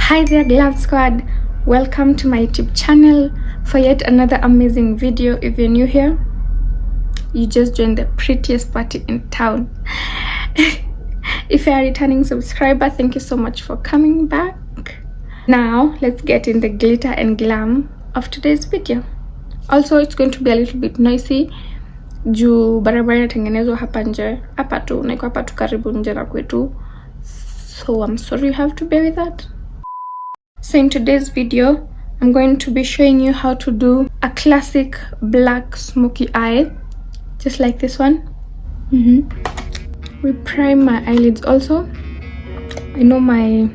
Hi there, Glam Squad. Welcome to my YouTube channel for yet another amazing video. If you're new here, you just joined the prettiest party in town. If you're a returning subscriber, thank you so much for coming back. Now let's get in the glitter and glam of today's video. Also, it's going to be a little bit noisy juu barabara inatengenezwa hapa nje, hapa tu na hapa tu karibu nje na kwetu, so I'm sorry you have to bear with that. So in today's video, I'm going to be showing you how to do a classic black smoky eye, just like this one. We prime my eyelids also. I know my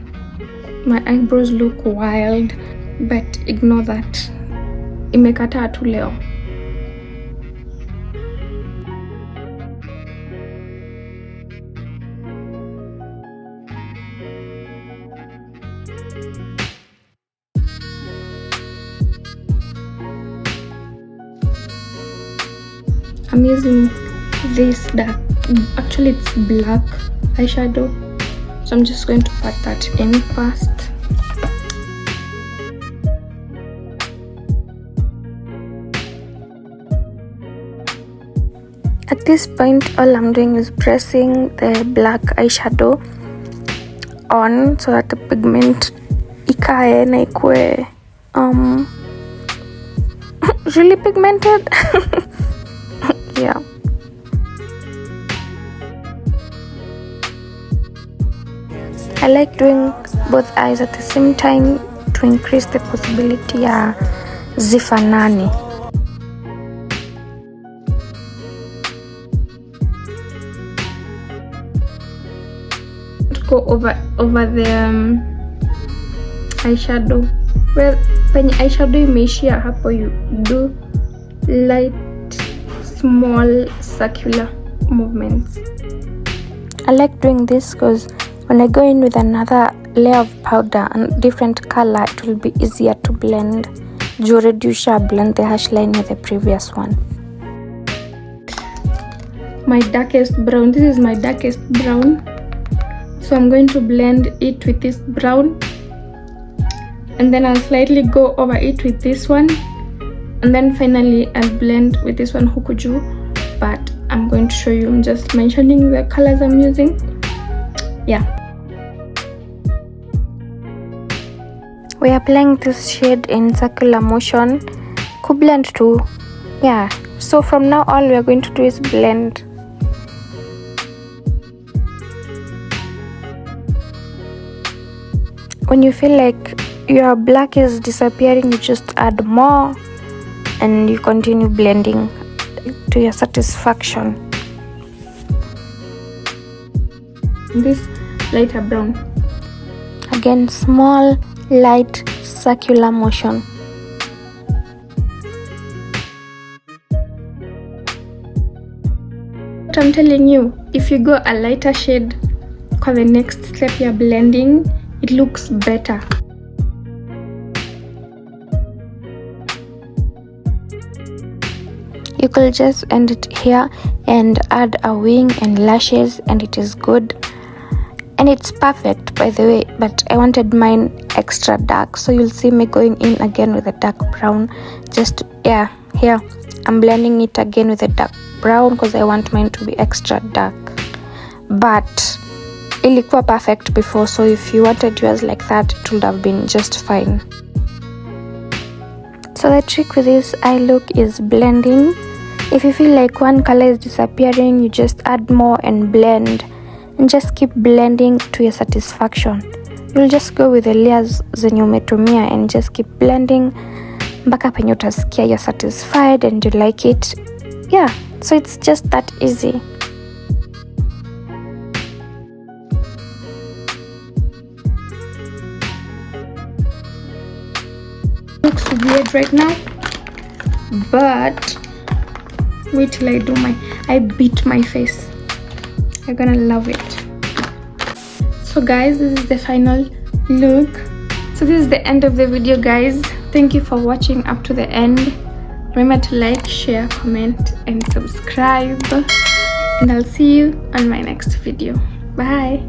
eyebrows look wild, but ignore that. Imekata tu leo. I'm using this dark, actually it's black eyeshadow, so I'm just going to pat that in first. At this point, all I'm doing is pressing the black eyeshadow on so that the pigment ikae na ikue really pigmented. Yeah. I like doing both eyes at the same time to increase the possibility ya zifanani. To go over the eyeshadow. Well, penye eyeshadow imeishia hapo, you do light small circular movements. I like doing this because when I go in with another layer of powder and different color, it will be easier to blend. You reduce blend the hash line with the previous one. My darkest brown. This is my darkest brown. So I'm going to blend it with this brown, and then I'll slightly go over it with this one. And then finally I'll blend with this one huku juu, but I'm going to show you. I'm just mentioning the colors I'm using. Yeah. We are applying this shade in circular motion. Could blend too. Yeah. So from now all we are going to do is blend. When you feel like your black is disappearing, you just add more and you continue blending to your satisfaction. This lighter brown. Again, small, light, circular motion. What I'm telling you, if you go a lighter shade for the next step you're blending, it looks better. You could just end it here and add a wing and lashes and it is good. And it's perfect, by the way, but I wanted mine extra dark, so you'll see me going in again with a dark brown. Just, yeah, here I'm blending it again with a dark brown because I want mine to be extra dark. But ilikuwa perfect before, so if you wanted yours like that, it would have been just fine. So the trick with this eye look is blending. If you feel like one color is disappearing, you just add more and blend, and just keep blending to your satisfaction. You'll just go with the layers zenye umetumia and just keep blending mpaka penye utasikia you're satisfied and you like it. Yeah, so it's just that easy. Looks weird right now, but wait till I beat my face. You're gonna love it. So guys, this is the final look. So this is the end of the video, guys. Thank you for watching up to the end. Remember to like, share, comment and subscribe, and I'll see you on my next video. Bye.